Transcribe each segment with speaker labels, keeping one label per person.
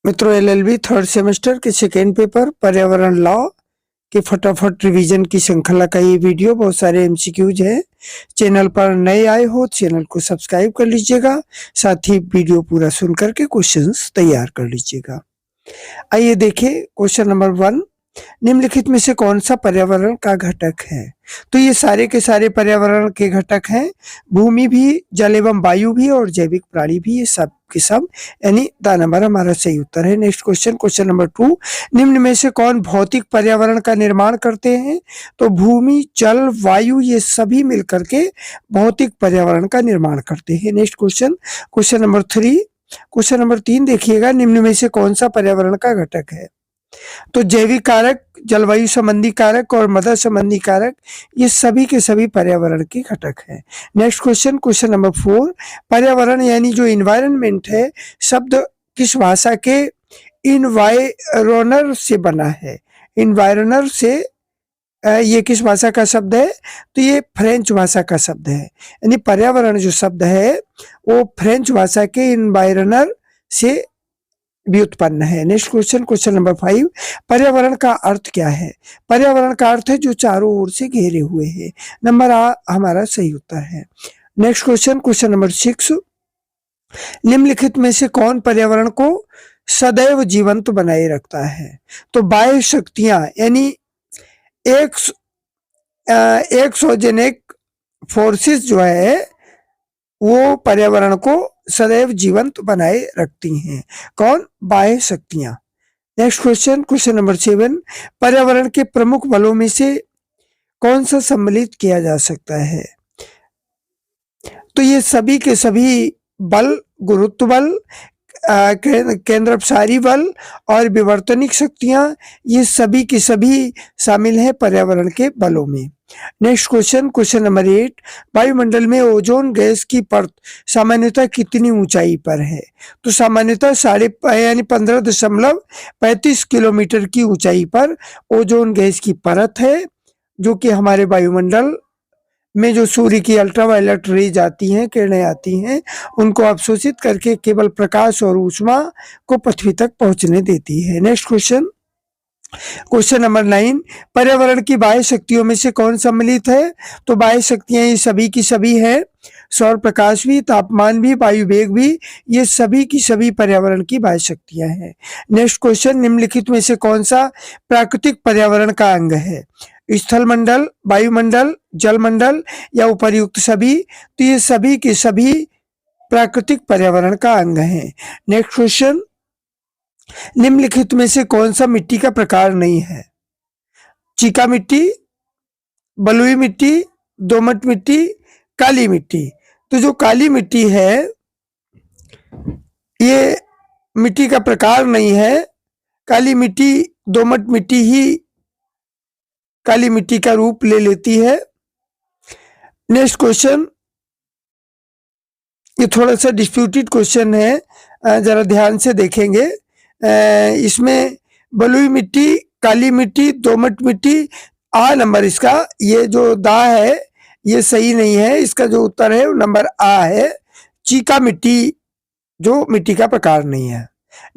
Speaker 1: मित्रों, LLB third semester के second paper पर्यावरण लॉ के फटाफट रिवीजन की श्रृंखला का ये वीडियो बहुत सारे एमसीक्यूज है। चैनल पर नए आए हो चैनल को सब्सक्राइब कर लीजिएगा, साथ ही वीडियो पूरा सुन करके क्वेश्चंस तैयार कर लीजिएगा। आइए देखिए क्वेश्चन नंबर 1, निम्नलिखित में से कौन सा पर्यावरण का घटक है? तो ये सारे के सारे पर्यावरण के घटक हैं, भूमि भी, जल एवं वायु भी और जैविक प्राणी भी, ये सब के सब, यानी द नंबर हमारा सही उत्तर है। नेक्स्ट क्वेश्चन, क्वेश्चन नंबर 2, निम्न में से कौन भौतिक पर्यावरण का निर्माण करते हैं? तो भूमि, जल, वायु, ये सभी मिलकर के भौतिक पर्यावरण का निर्माण करते हैं। Next question, question number 3, question number 3 देखिएगा, निम्न में से कौन सा पर्यावरण का घटक है? तो जैविक कारक, जलवायु संबंधी कारक और मृदा संबंधी कारक, ये सभी के सभी पर्यावरण के घटक हैं। नेक्स्ट क्वेश्चन, क्वेश्चन नंबर 4, पर्यावरण यानी जो इन्वायरमेंट है, शब्द किस भाषा के इन्वायरनर से बना है? इन्वायरनर से ये किस भाषा का शब्द है? तो ये फ्रेंच भाषा का शब्द है, यानी पर्यावरण जो शब्द है वो फ्रेंच भाषा के इन्वायरनर से व्युत्पन्न है। नेक्स्ट क्वेश्चन, क्वेश्चन नंबर 5, पर्यावरण का अर्थ क्या है? पर्यावरण का अर्थ है जो चारों ओर से घेरे हुए है। नंबर आ हमारा सही उत्तर है। नेक्स्ट क्वेश्चन, क्वेश्चन नंबर 6, निम्नलिखित में से कौन पर्यावरण को सदैव जीवंत बनाए रखता है? तो बाह्य शक्तियां यानी एक्सोजेनिक फोर्सेस जो है वो पर्यावरण को सदैव जीवंत बनाए रखती हैं। कौन? बाह्य शक्तियां। नेक्स्ट क्वेश्चन, क्वेश्चन नंबर 7, पर्यावरण के प्रमुख बलों में से कौन सा सम्मिलित किया जा सकता है? तो ये सभी के सभी बल, गुरुत्व बल, केंद्रापसारी बल और विवर्तनिक शक्तियां, ये सभी की सभी शामिल है पर्यावरण के बलों में। नेक्स्ट क्वेश्चन, क्वेश्चन नंबर 8, वायुमंडल में ओजोन गैस की परत सामान्यतः कितनी ऊंचाई पर है? तो सामान्यतः 15.35 किलोमीटर की ऊंचाई पर ओजोन गैस की परत है, जो कि हमारे वायुमंडल में जो सूर्य की अल्ट्रावायलेट रेज आती हैं, किरणें आती हैं, उनको अवशोषित करके केवल प्रकाश और ऊष्मा को पृथ्वी तक पहुंचने देती है। नेक्स्ट क्वेश्चन, क्वेश्चन नंबर 9, पर्यावरण की बाह्य शक्तियों में से कौन सम्मिलित है? तो बाह्य शक्तियां ये सभी की सभी है, सौर प्रकाश भी, तापमान भी, वायु वेग भी, ये सभी की सभी पर्यावरण की बाह्य शक्तियां हैं। नेक्स्ट क्वेश्चन, निम्नलिखित में से कौन सा प्राकृतिक पर्यावरण का अंग है? स्थल मंडल, वायुमंडल, जलमंडल या उपर्युक्त सभी? तो ये सभी के सभी प्राकृतिक पर्यावरण का अंग हैं। नेक्स्ट क्वेश्चन, निम्नलिखित में से कौन सा मिट्टी का प्रकार नहीं है? चीका मिट्टी, बलुई मिट्टी, दोमट मिट्टी, काली मिट्टी। तो जो काली मिट्टी है ये मिट्टी का प्रकार नहीं है, काली मिट्टी, दोमट मिट्टी ही काली मिट्टी का रूप ले लेती है। नेक्स्ट क्वेश्चन, ये थोड़ा सा डिस्प्यूटेड क्वेश्चन है, जरा ध्यान से देखेंगे। इसमें बलुई मिट्टी, काली मिट्टी, दोमट मिट्टी, आ नंबर इसका, ये जो दा है ये सही नहीं है, इसका जो उत्तर है वो नंबर आ है। चीका मिट्टी जो मिट्टी का प्रकार नहीं है।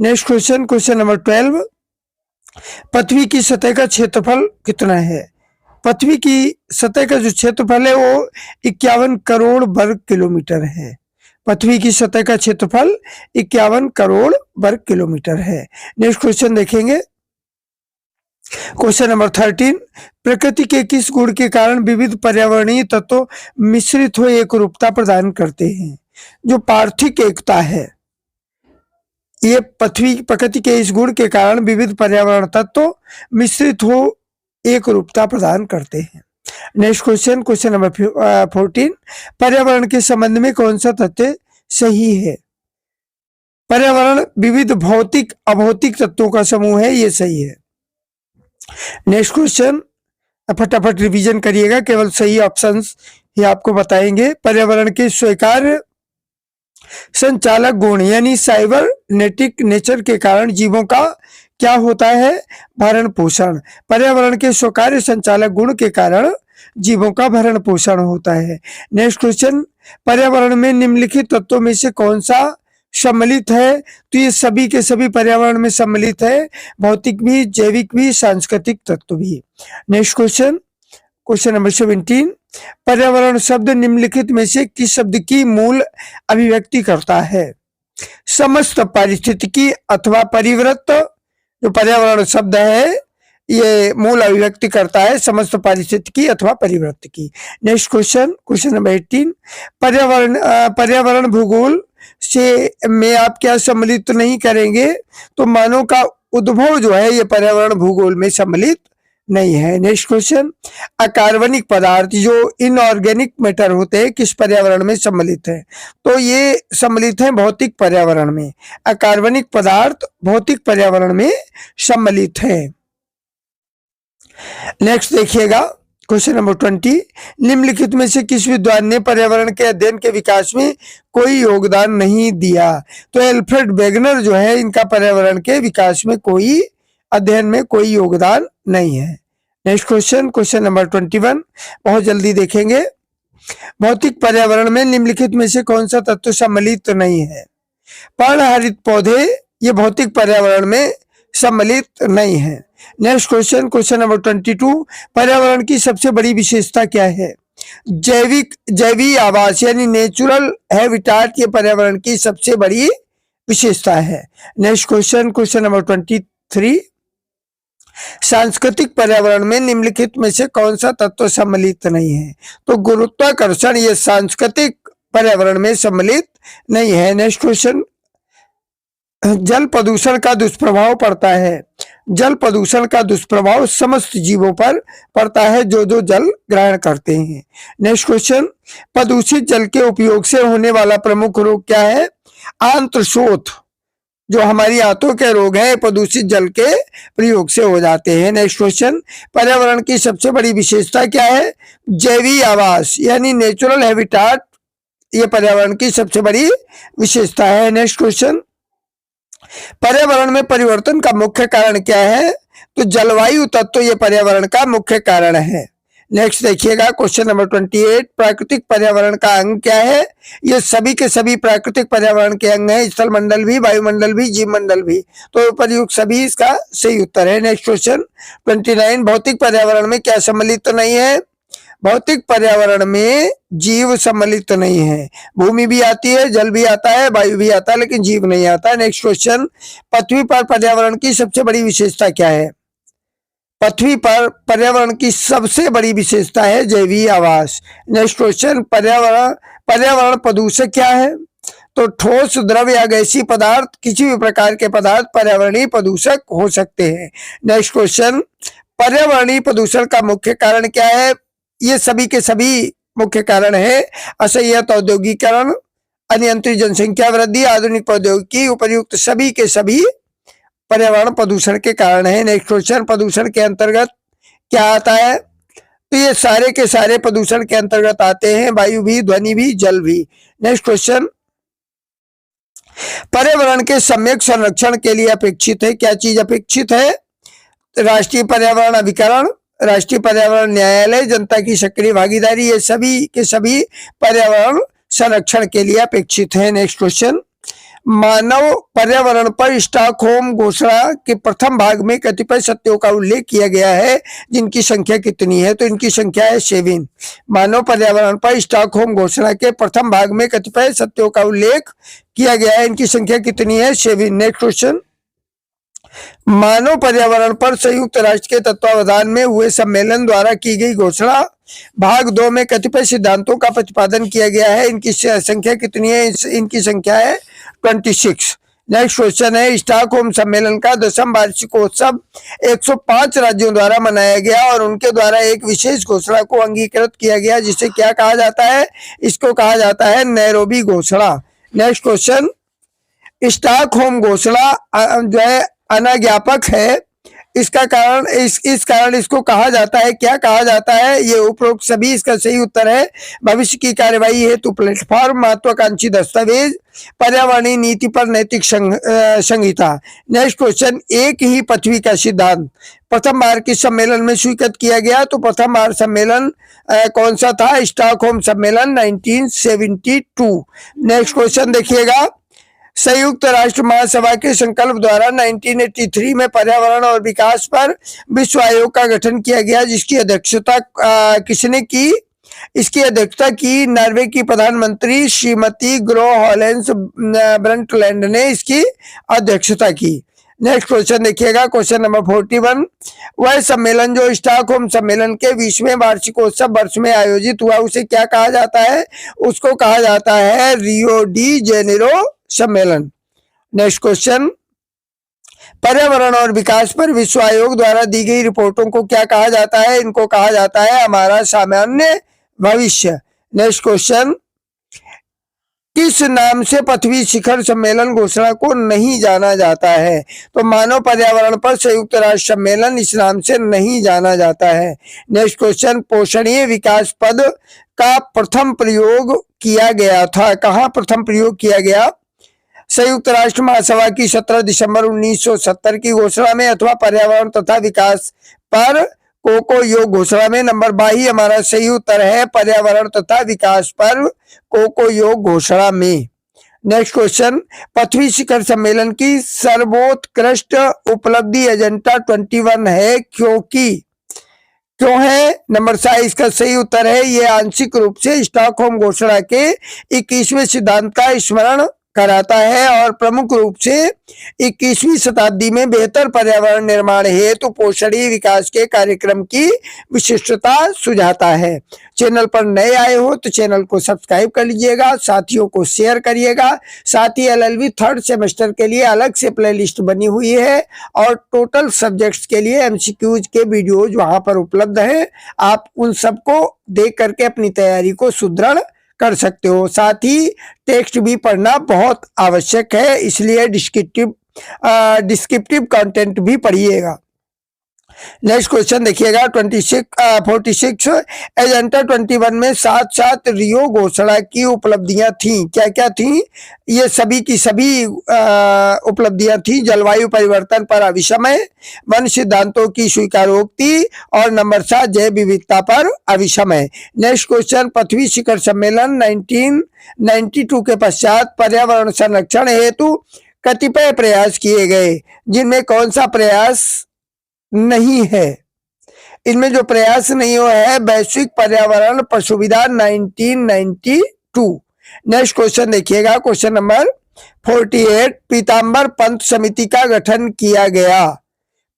Speaker 1: नेक्स्ट क्वेश्चन, क्वेश्चन नंबर 12, पृथ्वी की सतह का क्षेत्रफल कितना है? पृथ्वी की सतह का जो क्षेत्रफल है वो 51 करोड़ वर्ग किलोमीटर है। पृथ्वी की सतह का क्षेत्रफल 51 करोड़ वर्ग किलोमीटर है। नेक्स्ट क्वेश्चन देखेंगे, क्वेश्चन नंबर 13, प्रकृति के किस गुण के कारण विविध पर्यावरणीय तत्व मिश्रित हो एक रूपता प्रदान करते हैं? जो पार्थिक एकता है, ये प्रकृति के इस गुण के कारण विविध पर्यावरण तत्व मिश्रित हो एक रूपता प्रदान करते हैं। नेक्स्ट क्वेश्चन, क्वेश्चन नंबर 14, पर्यावरण के संबंध में कौन सा तथ्य सही है? पर्यावरण विविध भौतिक अभौतिक तत्वों का समूह है, ये सही है। नेक्स्ट क्वेश्चन, फटाफट रिवीजन करिएगा, केवल सही ऑप्शंस ही आपको बताएंगे। पर्यावरण के स्वीकार्य संचालक गुण यानी साइबरनेटिक नेचर के कारण जीवों का क्या होता है? भरण पोषण। पर्यावरण के स्वीकार्य संचालक गुण के कारण जीवों का भरण पोषण होता है। नेक्स्ट क्वेश्चन, पर्यावरण में निम्नलिखित तत्वों में से कौन सा सम्मिलित है, तो ये सभी के सभी पर्यावरण में सम्मिलित है, भौतिक भी, जैविक भी, सांस्कृतिक तत्व भी। नेक्स्ट क्वेश्चन, क्वेश्चन नंबर 17, पर्यावरण शब्द निम्नलिखित में से किस शब्द की मूल अभिव्यक्ति करता है? समस्त पारिस्थितिकी अथवा परिवृत्त, जो पर्यावरण शब्द है ये मूल अभिव्यक्ति करता है समस्त पारिस्थितिकी अथवा परिवृत्त की। नेक्स्ट क्वेश्चन, क्वेश्चन नंबर 18, पर्यावरण भूगोल से में आप क्या सम्मिलित नहीं करेंगे? तो मानव का उद्भव जो है ये पर्यावरण भूगोल में सम्मिलित नहीं है। नेक्स्ट क्वेश्चन, अकार्बनिक पदार्थ जो इनऑर्गेनिक मैटर होते हैं किस पर्यावरण में सम्मिलित है? तो ये सम्मिलित है भौतिक पर्यावरण में। अकार्बनिक पदार्थ भौतिक पर्यावरण में सम्मिलित है। नेक्स्ट देखिएगा, क्वेश्चन नंबर 20, निम्नलिखित में से किस विद्वान ने पर्यावरण के अध्ययन के विकास में कोई योगदान नहीं दिया? तो एल्फ्रेड वेगनर जो है इनका पर्यावरण के विकास में कोई अध्ययन में कोई योगदान नहीं है। नेक्स्ट क्वेश्चन, क्वेश्चन नंबर 21, बहुत जल्दी देखेंगे। भौतिक पर्यावरण में निम्नलिखित में से कौन सा तत्व सम्मिलित नहीं है? पर्णहरित पौधे ये भौतिक पर्यावरण में सम्मिलित नहीं है। नेक्स्ट क्वेश्चन, क्वेश्चन नंबर 22, पर्यावरण की सबसे बड़ी विशेषता क्या है? जैवीय आवास यानी नेचुरल हैबिटाट ये पर्यावरण की सबसे बड़ी विशेषता है। नेक्स्ट क्वेश्चन, क्वेश्चन नंबर 23, सांस्कृतिक पर्यावरण में निम्नलिखित में से कौन सा तत्व सम्मिलित नहीं है? तो गुरुत्वाकर्षण ये सांस्कृतिक पर्यावरण में सम्मिलित नहीं है। नेक्स्ट क्वेश्चन, जल प्रदूषण का दुष्प्रभाव पड़ता है। जल प्रदूषण का दुष्प्रभाव समस्त जीवों पर पड़ता है जो जो जल ग्रहण करते हैं। नेक्स्ट क्वेश्चन, प्रदूषित जल के उपयोग से होने वाला प्रमुख रोग क्या है? आंत्रशोथ, जो हमारी आंतों के रोग है प्रदूषित जल के प्रयोग से हो जाते हैं। नेक्स्ट क्वेश्चन, पर्यावरण की सबसे बड़ी विशेषता क्या है? जैवीय आवास यानी नेचुरल हैबिटाट ये पर्यावरण की सबसे बड़ी विशेषता है। नेक्स्ट क्वेश्चन, पर्यावरण में परिवर्तन का मुख्य कारण क्या है? तो जलवायु तत्व ये पर्यावरण का मुख्य कारण है। नेक्स्ट देखिएगा, क्वेश्चन नंबर 28, प्राकृतिक पर्यावरण का अंग क्या है? ये सभी के सभी प्राकृतिक पर्यावरण के अंग है, स्थल मंडल भी, वायुमंडल भी, जीव मंडल भी। तो उपर्युक्त सभी इसका सही उत्तर है। नेक्स्ट क्वेश्चन 29, भौतिक पर्यावरण में क्या सम्मिलित तो नहीं है? भौतिक पर्यावरण में जीव सम्मिलित नहीं है। भूमि भी आती है, जल भी आता है, वायु भी आता है, लेकिन जीव नहीं आता। नेक्स्ट क्वेश्चन, पृथ्वी पर पर्यावरण की सबसे बड़ी विशेषता क्या है? पृथ्वी पर पर्यावरण की सबसे बड़ी विशेषता है जैवीय आवास। नेक्स्ट क्वेश्चन, पर्यावरण प्रदूषक क्या है? तो ठोस, द्रव या गैसीय पदार्थ, किसी भी प्रकार के पदार्थ पर्यावरणीय प्रदूषक हो सकते हैं। नेक्स्ट क्वेश्चन, पर्यावरणीय प्रदूषण का मुख्य कारण क्या है? ये सभी के सभी मुख्य कारण है असह्यत औद्योगिकरण, अनियंत्रित जनसंख्या वृद्धि, आधुनिक प्रौद्योगिकी, उपर्युक्त सभी के सभी पर्यावरण प्रदूषण के कारण है। नेक्स्ट क्वेश्चन, प्रदूषण के अंतर्गत क्या आता है? तो ये सारे के सारे प्रदूषण के अंतर्गत आते हैं, वायु भी, ध्वनि भी, जल भी। नेक्स्ट क्वेश्चन, पर्यावरण के सम्यक संरक्षण के लिए अपेक्षित है, क्या चीज अपेक्षित है? राष्ट्रीय पर्यावरण अभिकरण, राष्ट्रीय पर्यावरण न्यायालय, जनता की सक्रिय भागीदारी, ये सभी के सभी पर्यावरण संरक्षण के लिए अपेक्षित है। नेक्स्ट क्वेश्चन, मानव पर्यावरण पर स्टॉकहोम घोषणा के प्रथम भाग में कतिपय सत्यों का उल्लेख किया गया है, जिनकी संख्या कितनी है? तो इनकी संख्या है 7। मानव पर्यावरण पर स्टॉकहोम घोषणा के प्रथम भाग में कतिपय सत्यों का उल्लेख किया गया है, इनकी संख्या कितनी है? 7। नेक्स्ट क्वेश्चन, मानव पर्यावरण पर संयुक्त राष्ट्र के तत्वावधान में हुए सम्मेलन द्वारा की गई घोषणा भाग 2 में कतिपय सिद्धांतों का प्रतिपादन किया गया है, इनकी संख्या कितनी है? इनकी संख्या है 26। नेक्स्ट क्वेश्चन है, स्टॉकहोम सम्मेलन का 10वां वार्षिकोत्सव 105 राज्यों द्वारा मनाया गया और उनके द्वारा एक विशेष घोषणा को अंगीकृत किया गया, जिसे क्या कहा जाता है? इसको कहा जाता है नैरोबी घोषणा। नेक्स्ट क्वेश्चन, स्टॉकहोम घोषणा जो है अनाज्ञापक है, इसका कारण इस कारण इसको कहा जाता है, क्या कहा जाता है? ये उपरोक्त सभी, इसका सही उत्तर है भविष्य की कार्यवाही हेतु प्लेटफॉर्म, महत्वाकांक्षी दस्तावेज, पर्यावरणीय नीति पर नैतिक संहिता। नेक्स्ट क्वेश्चन, एक ही पृथ्वी का सिद्धांत प्रथम बार किस सम्मेलन में स्वीकृत किया गया? तो प्रथम बार सम्मेलन कौन सा था? स्टॉकहोम सम्मेलन 1972। नेक्स्ट क्वेश्चन देखिएगा, संयुक्त राष्ट्र महासभा के संकल्प द्वारा 1983 में पर्यावरण और विकास पर विश्व आयोग का गठन किया गया, जिसकी अध्यक्षता किसने की? इसकी अध्यक्षता की नॉर्वे की प्रधानमंत्री श्रीमती ग्रो हॉलेंस ब्रंटलैंड ने इसकी अध्यक्षता की। नेक्स्ट क्वेश्चन देखिएगा, क्वेश्चन नंबर 41। वह सम्मेलन जो स्टॉकहोम सम्मेलन के 20वें वार्षिकोत्सव वर्ष में आयोजित हुआ, उसे क्या कहा जाता है? उसको कहा जाता है रियो डी जेनेरो सम्मेलन। नेक्स्ट क्वेश्चन, पर्यावरण और विकास पर विश्व आयोग द्वारा दी गई रिपोर्टों को क्या कहा जाता है? इनको कहा जाता है हमारा सामान्य भविष्य। नेक्स्ट क्वेश्चन, किस नाम से पृथ्वी शिखर सम्मेलन घोषणा को नहीं जाना जाता है? तो मानव पर्यावरण पर संयुक्त राष्ट्र सम्मेलन इस नाम से नहीं जाना जाता है। नेक्स्ट क्वेश्चन, पोषणीय विकास पद का प्रथम प्रयोग किया गया था, कहाँ प्रथम प्रयोग किया गया? संयुक्त राष्ट्र महासभा की 17 दिसंबर 1970 की घोषणा में, अथवा पर्यावरण तथा विकास पर कोको योग घोषणा में? नंबर 22 हमारा सही उत्तर है, पर्यावरण तथा विकास पर कोको योग घोषणा में। नेक्स्ट क्वेश्चन, पृथ्वी शिखर सम्मेलन की सर्वोत्कृष्ट उपलब्धि एजेंडा 21 है, क्यों है? नंबर 7 इसका सही उत्तर है, ये आंशिक रूप से स्टॉकहोम घोषणा के 21वें सिद्धांत का स्मरण कराता है और प्रमुख रूप से 21वीं शताब्दी में बेहतर पर्यावरण निर्माण हेतु पोषणीय विकास के कार्यक्रम की विशिष्टता सुझाता है। चैनल पर नए आए हो तो चैनल को सब्सक्राइब कर लीजिएगा, साथियों को शेयर करिएगा। साथ ही एलएलबी थर्ड सेमेस्टर के लिए अलग से प्लेलिस्ट बनी हुई है और टोटल सब्जेक्ट्स के लिए एमसीक्यूज के वीडियोज वहां पर उपलब्ध है। आप उन सबको देख करके अपनी तैयारी को सुदृढ़ कर सकते हो। साथ ही टेक्स्ट भी पढ़ना बहुत आवश्यक है, इसलिए डिस्क्रिप्टिव कंटेंट भी पढ़िएगा। नेक्स्ट क्वेश्चन देखिएगा 46 एजेंडा 21 में साथ साथ रियो घोषणा की उपलब्धियां थी, क्या क्या थी? ये सभी की सभी उपलब्धियां थी। जलवायु परिवर्तन पर अविसमय, वन सिद्धांतों की स्वीकारोक्ति और नंबर 7 जैव विविधता पर अविसमय। नेक्स्ट क्वेश्चन, पृथ्वी शिखर सम्मेलन 1992 के पश्चात पर्यावरण संरक्षण हेतु कतिपय प्रयास किए गए, जिनमें कौन सा प्रयास नहीं है? इनमें जो प्रयास नहीं हुआ है, वैश्विक पर्यावरण प्रसुविधा 1992। नेक्स्ट क्वेश्चन देखिएगा, क्वेश्चन नंबर 48। पीताम्बर पंत समिति का गठन किया गया,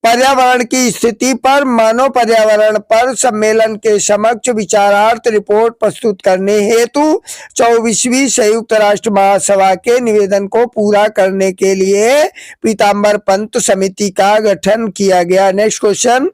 Speaker 1: पर्यावरण की स्थिति पर मानव पर्यावरण पर सम्मेलन के समक्ष विचारार्थ रिपोर्ट प्रस्तुत करने हेतु 24वीं संयुक्त राष्ट्र महासभा के निवेदन को पूरा करने के लिए पीताम्बर पंत समिति का गठन किया गया। नेक्स्ट क्वेश्चन,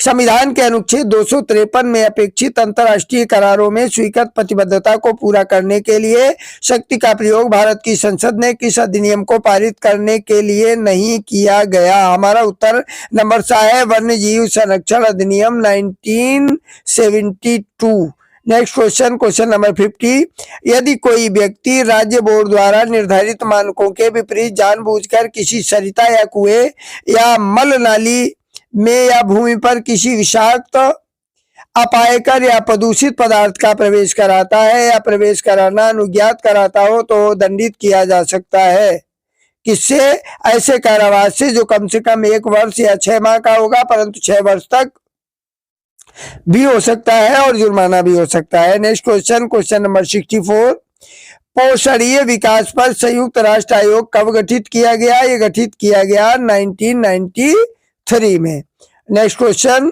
Speaker 1: संविधान के अनुच्छेद 253 में अपेक्षित अंतर्राष्ट्रीय करारों में स्वीकृत प्रतिबद्धता को पूरा करने के लिए शक्ति का प्रयोग भारत की संसद ने किस अधिनियम को पारित करने के लिए नहीं किया गया? हमारा उत्तर नंबर 7 है, वन्य जीव संरक्षण अधिनियम 1972। Next question, question number 50। यदि कोई व्यक्ति राज्य बोर्ड द्वारा निर्धारित मानकों के विपरीत जानबूझकर किसी सरिता या कुएं या मल नाली में या भूमि पर किसी विषाक्त, अपायकर या प्रदूषित पदार्थ का प्रवेश कराता है या प्रवेश कराना अनुज्ञात कराता हो तो दंडित किया जा सकता है। किससे? ऐसे कारावास से जो कम से कम 1 वर्ष या 6 माह का होगा, परंतु 6 वर्ष तक भी हो सकता है और जुर्माना भी हो सकता है। Next question, question number 64। पोषणीय विकास पर संयुक्त राष्ट्र आयोग कब गठित किया गया? ये गठित किया गया 1993 में। Next question,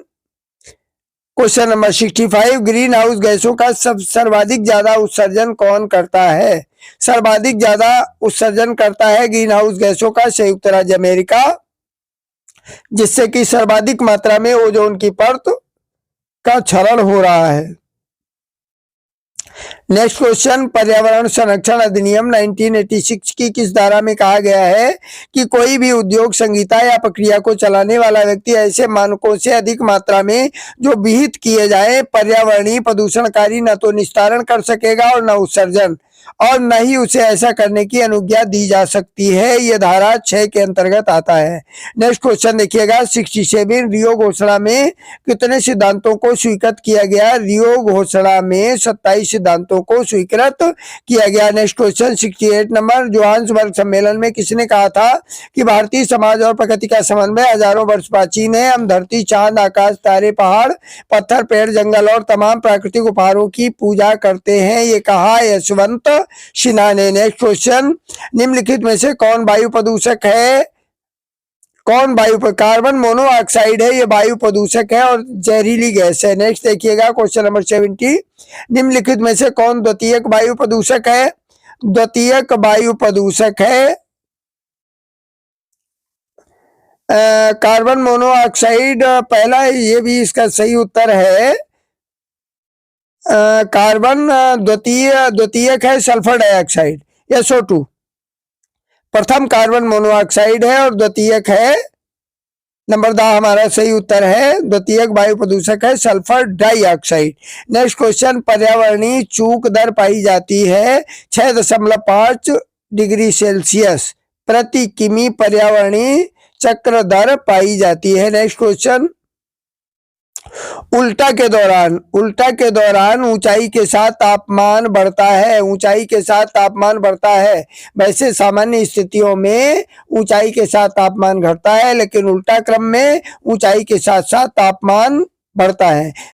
Speaker 1: question number 65। Green house गैसों का सर्वाधिक ज्यादा उत्सर्जन कौन करता है? सर्वाधिक ज्यादा उत्सर्जन करता है ग्रीन हाउस गैसों का संयुक्त राज्य अमेरिका, जिससे कि सर्वाधिक मात्रा में ओजोन की परत का क्षरण हो रहा है। नेक्स्ट क्वेश्चन, पर्यावरण संरक्षण अधिनियम 1986 की किस धारा में कहा गया है कि कोई भी उद्योग, संहिता या प्रक्रिया को चलाने वाला व्यक्ति ऐसे मानकों से अधिक मात्रा में जो विहित किए जाए पर्यावरणीय प्रदूषणकारी न तो निस्तारण कर सकेगा और न उत्सर्जन, और न ही उसे ऐसा करने की अनुज्ञा दी जा सकती है। यह धारा 6 के अंतर्गत आता है। नेक्स्ट क्वेश्चन देखिएगा 67। रियो घोषणा में कितने सिद्धांतों को स्वीकृत किया गया? रियो घोषणा में 27 सिद्धांतों विचारों को स्वीकृत किया गया। नेक्स्ट क्वेश्चन 68 नंबर, जोहान्सबर्ग सम्मेलन में किसने कहा था कि भारतीय समाज और प्रकृति का समन्वय हजारों वर्ष प्राचीन है। हम धरती, चांद, आकाश, तारे, पहाड़, पत्थर, पेड़, जंगल और तमाम प्राकृतिक उपहारों की पूजा करते हैं, ये कहा यशवंत सिन्हा ने। नेक्स्ट क्वेश्चन, निम्नलिखित में से कौन वायु प्रदूषक है? कार्बन मोनोऑक्साइड है, ये वायु प्रदूषक है और जहरीली गैस है। नेक्स्ट देखिएगा क्वेश्चन नंबर 70, निम्नलिखित में से कौन द्वितीयक वायु प्रदूषक है? द्वितीयक वायु प्रदूषक है कार्बन मोनोऑक्साइड। पहला, ये भी इसका सही उत्तर है। कार्बन द्वितीयक है सल्फर डाइऑक्साइड या SO2। प्रथम कार्बन मोनोऑक्साइड है और द्वितीयक है, नंबर दा हमारा सही उत्तर है। द्वितीयक वायु प्रदूषक है सल्फर डाइऑक्साइड। नेक्स्ट क्वेश्चन, पर्यावरणीय चूक दर पाई जाती है 6.5 डिग्री सेल्सियस प्रति किमी पर्यावरणीय चक्र दर पाई जाती है। नेक्स्ट क्वेश्चन, उल्टा के दौरान ऊंचाई के साथ तापमान बढ़ता है। ऊंचाई के साथ तापमान बढ़ता है, वैसे सामान्य स्थितियों में ऊंचाई के साथ तापमान घटता है, लेकिन उल्टा क्रम में ऊंचाई के साथ साथ तापमान बढ़ता है।